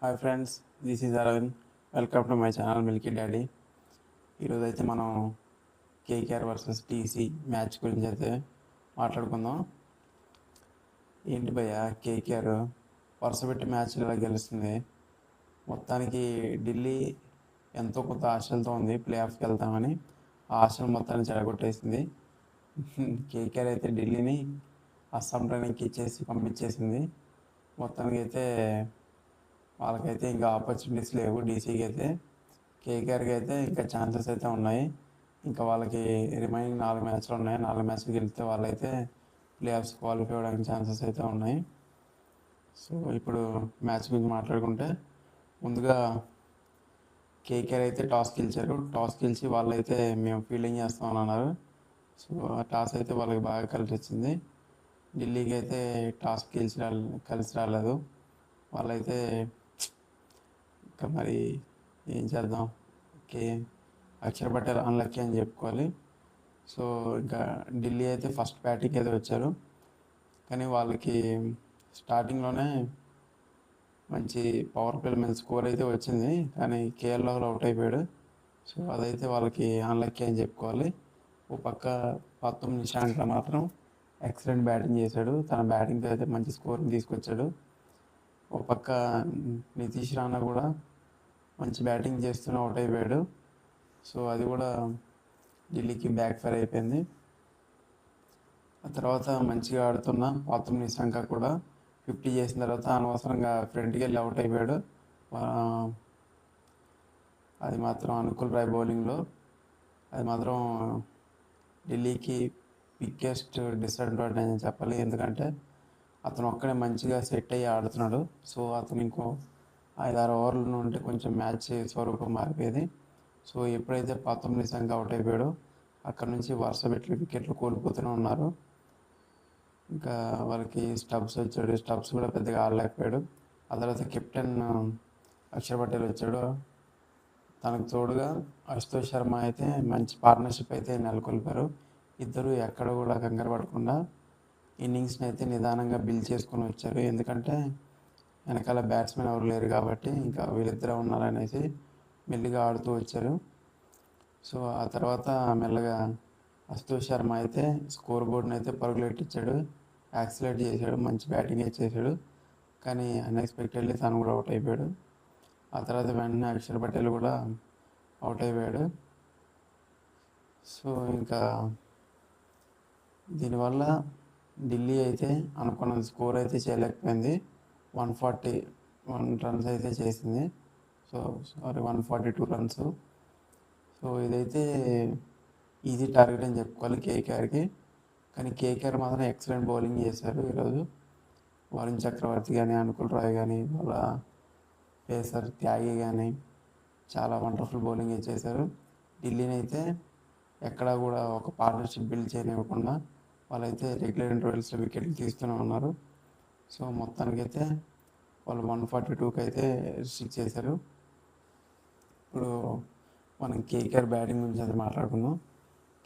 Hi friends, this is Aravind. Welcome to my channel milky daddy. ఈరోజు అయితే మనం KKR versus TC match గురించి అయితే మాట్లాడుకుందాం. ఏంటి భయ్య, కేకేఆర్ వరుస పెట్టి మ్యాచ్లు ఇలా గెలుస్తుంది. మొత్తానికి ఢిల్లీ ఎంతో కొంత ఆశలతో ఉంది ప్లే ఆఫ్కి వెళ్తామని. ఆ ఆశలు మొత్తాన్ని చెడగొట్టేసింది. కేకేఆర్ అయితే ఢిల్లీని అస్సాం ట్రైనింగ్కి ఇచ్చేసి పంపించేసింది. మొత్తానికి అయితే వాళ్ళకైతే ఇంకా ఆపర్చునిటీస్ లేవు. డీసీకి అయితే, కేకేఆర్కి అయితే ఇంకా ఛాన్సెస్ అయితే ఉన్నాయి. ఇంకా వాళ్ళకి రిమైనింగ్ 4 మ్యాచ్లు ఉన్నాయి. 4 మ్యాచ్లు గెలిస్తే వాళ్ళైతే ప్లే ఆఫ్స్ క్వాలిఫై అవ్వడానికి ఛాన్సెస్ అయితే ఉన్నాయి. సో ఇప్పుడు మ్యాచ్ గురించి మాట్లాడుకుంటే, ముందుగా కేకేఆర్ అయితే టాస్ గెలిచారు. టాస్ గెలిచి వాళ్ళైతే మేము ఫీల్డింగ్ చేస్తామని అన్నారు. సో ఆ టాస్ అయితే వాళ్ళకి బాగా కలిసి వచ్చింది. ఢిల్లీకి అయితే టాస్ కలిసి రాలేదు. వాళ్ళైతే ఇంకా మరి ఏం చేద్దాం, ఓకే, అక్షర్ పటేల్ అన్లక్కీ అని చెప్పుకోవాలి. సో ఇంకా ఢిల్లీ అయితే ఫస్ట్ బ్యాటింగ్ అయితే వచ్చారు. కానీ వాళ్ళకి స్టార్టింగ్లోనే మంచి పవర్ ప్లే మీద స్కోర్ అయితే వచ్చింది. కానీ కేఎల్ రాహుల్ అవుట్ అయిపోయాడు. సో అదైతే వాళ్ళకి అన్లక్కీ అని చెప్పుకోవాలి. ఓ పక్క పత్తం నిషాంక్ మాత్రం ఎక్సలెంట్ బ్యాటింగ్ చేశాడు. తన బ్యాటింగ్తో అయితే మంచి స్కోర్ని తీసుకొచ్చాడు. ఓ పక్క నితీష్ రాణా కూడా మంచి బ్యాటింగ్ చేస్తూనే అవుట్ అయిపోయాడు. సో అది కూడా ఢిల్లీకి బ్యాక్ ఫైర్ అయిపోయింది. ఆ తర్వాత మంచిగా ఆడుతున్న పాతం నిశాంక కూడా 50 చేసిన తర్వాత అనవసరంగా ఫ్రంట్కి వెళ్ళి అవుట్ అయిపోయాడు. అది మాత్రం అనుకుల్ రాయ్ బౌలింగ్లో అది మాత్రం ఢిల్లీకి బిగ్గెస్ట్ డిసడ్వాంటేజ్ అని చెప్పాలి. ఎందుకంటే అతను ఒక్కడే మంచిగా సెట్ అయ్యి ఆడుతున్నాడు. సో అతను ఇంకో 5-6 ఓవర్ల ఉంటే కొంచెం మ్యాచ్ స్వరూపం మారిపోయేది. సో ఎప్పుడైతే పాతం నిశాంక్ అవుట్ అయిపోయాడో అక్కడ నుంచి వరుస పెట్టి వికెట్లు కోల్పోతూనే ఉన్నారు. ఇంకా వాళ్ళకి స్టబ్స్ వచ్చాడు. స్టబ్స్ కూడా పెద్దగా ఆడలేకపోయాడు. ఆ తర్వాత కెప్టెన్ అక్షర్ పటేల్ వచ్చాడు. తనకు తోడుగా అశుతోష్ శర్మ అయితే మంచి పార్ట్నర్షిప్ అయితే నెలకొల్పారు. ఇద్దరు ఎక్కడ కూడా కంగారు పడకుండా ఇన్నింగ్స్ని అయితే నిదానంగా బిల్డ్ చేసుకొని వచ్చారు. ఎందుకంటే వెనకాల బ్యాట్స్మెన్ ఎవరు లేరు కాబట్టి ఇంకా వీళ్ళిద్దరే ఉన్నారనేసి మెల్లిగా ఆడుతూ వచ్చారు. సో ఆ తర్వాత మెల్లగా అశుతోష్ శర్మ అయితే స్కోర్ బోర్డ్ని అయితే పరుగులెట్టించాడు, యాక్సిలేట్ చేశాడు, మంచి బ్యాటింగ్ చేశాడు. కానీ అన్ఎక్స్పెక్టెడ్లీ తను కూడా అవుట్ అయిపోయాడు. ఆ తర్వాత వెంటనే అక్షర్ పటేల్ కూడా అవుట్ అయిపోయాడు. సో ఇంకా దీనివల్ల ఢిల్లీ అయితే అనుకున్న స్కోర్ అయితే చేయలేకపోయింది. 141 రన్స్ అయితే చేసింది. 142 రన్స్. సో ఇదైతే ఈజీ టార్గెట్ అని చెప్పుకోవాలి కేకేఆర్కి. కానీ కేకేఆర్ మాత్రం ఎక్సలెంట్ బౌలింగ్ చేశారు ఈరోజు. వరుణ్ చక్రవర్తి కానీ, అనుకుల్ రాయ్ కానీ, వాళ్ళ పేసర్ త్యాగి కానీ చాలా వండర్ఫుల్ బౌలింగ్ చేశారు. ఢిల్లీని అయితే ఎక్కడా కూడా ఒక పార్ట్నర్షిప్ బిల్డ్ చేయనివ్వకుండా వాళ్ళైతే రెగ్యులర్ ఇంటర్వెల్స్లో వికెట్లు తీస్తూనే ఉన్నారు. సో మొత్తానికైతే వాళ్ళు 142కి అయితే రిస్ట్రిక్ట్ చేశారు. ఇప్పుడు మనం కేకేఆర్ బ్యాటింగ్ గురించి అయితే మాట్లాడుకుందాం.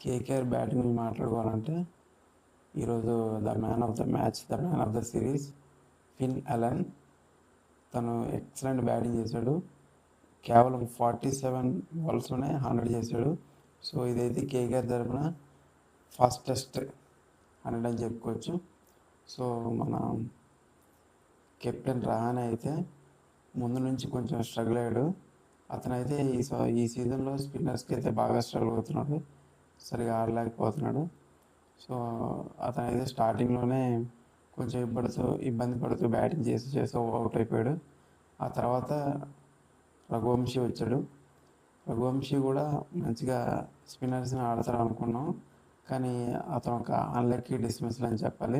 కేకేఆర్ బ్యాటింగ్ గురించి మాట్లాడుకోవాలంటే ఈరోజు the man of the match, the man of the series Finn Allen. తను ఎక్సలెంట్ బ్యాటింగ్ చేశాడు. కేవలం 47 బాల్స్లోనే 100 చేశాడు. సో ఇదైతే కేకేఆర్ తరఫున ఫాస్టెస్ట్ 100 అని చెప్పుకోవచ్చు. సో మన కెప్టెన్ రహానే అయితే ముందు నుంచి కొంచెం స్ట్రగుల్ అయ్యాడు. అతనైతే ఈ సీజన్లో స్పిన్నర్స్కి అయితే బాగా స్ట్రగుల్ అవుతున్నాడు, సరిగా ఆడలేకపోతున్నాడు. సో అతనైతే స్టార్టింగ్లోనే కొంచెం ఇబ్బంది పడుతూ బ్యాటింగ్ చేసి అవుట్ అయిపోయాడు. ఆ తర్వాత రఘువంశీ వచ్చాడు. రఘువంశీ కూడా మంచిగా స్పిన్నర్స్ని ఆడతారు అనుకున్నాం. కానీ అతను ఒక అన్లక్కీ డిస్మిస్ల్ అని చెప్పాలి.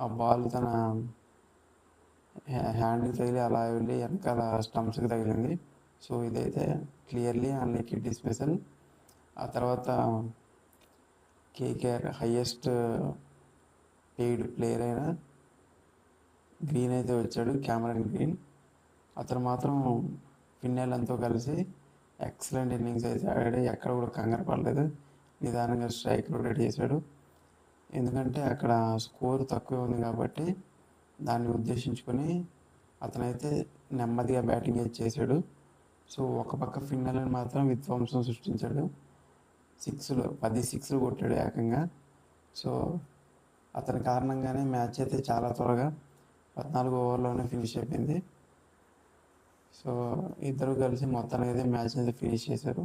ఆ బాల్ తన హ్యాండ్కి తగిలి అలా వెళ్ళి వెనకాల స్టంప్స్కి తగిలింది. సో ఇదైతే క్లియర్లీ అన్లక్కీ డిస్మిసల్. ఆ తర్వాత కేకేఆర్ హైయెస్ట్ పెయిడ్ ప్లేయర్ అయిన గ్రీన్ అయితే వచ్చాడు, క్యామరన్ గ్రీన్. అతను మాత్రం ఫిన్నెలంతో కలిసి ఎక్సలెంట్ ఇన్నింగ్స్ అయితే ఆడాడు. ఎక్కడ కూడా కంగారు పడలేదు, నిదానంగా స్ట్రైక్ రొటేట్ చేశాడు. ఎందుకంటే అక్కడ స్కోర్ తక్కువ ఉంది కాబట్టి దాన్ని ఉద్దేశించుకొని అతనైతే నెమ్మదిగా బ్యాటింగ్ అయితే చేశాడు. సో ఒక పక్క ఫిన్నెలను మాత్రం విధ్వంసం సృష్టించాడు. 10 సిక్స్లు కొట్టాడు ఏకంగా. సో అతని కారణంగానే మ్యాచ్ అయితే చాలా త్వరగా 14 ఓవర్లోనే ఫినిష్ అయిపోయింది. సో ఇద్దరు కలిసి మొత్తానికి అయితే మ్యాచ్ అయితే ఫినిష్ చేశారు.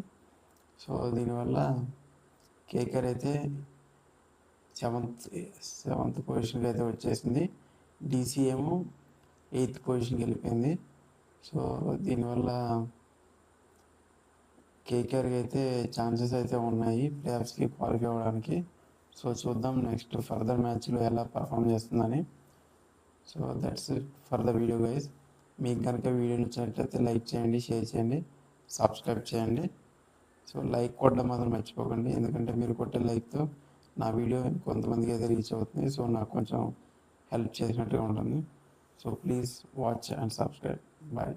సో దీనివల్ల కేకేఆర్ అయితే సెవెంత్ పొజిషన్కి అయితే వచ్చేసింది. డీసీ ఏమో 8th పొజిషన్కి వెళ్ళిపోయింది. సో దీనివల్ల కేకేఆర్కి అయితే ఛాన్సెస్ అయితే ఉన్నాయి ప్లే ఆఫ్స్కి క్వాలిఫై అవ్వడానికి. సో చూద్దాం నెక్స్ట్ ఫర్దర్ మ్యాచ్లో ఎలా పర్ఫామ్ చేస్తుందని. So that's it for the video guys. మీకు కనుక వీడియో నచ్చినట్లయితే లైక్ చేయండి, షేర్ చేయండి, సబ్స్క్రైబ్ చేయండి. సో లైక్ కొట్టడం మాత్రం మర్చిపోకండి, ఎందుకంటే మీరు కొట్టే లైక్తో నా వీడియో కొంతమందికి అయితే రీచ్ అవుతుంది. సో నాకు కొంచెం హెల్ప్ చేసినట్టుగా ఉంటుంది. So please watch and subscribe. Bye.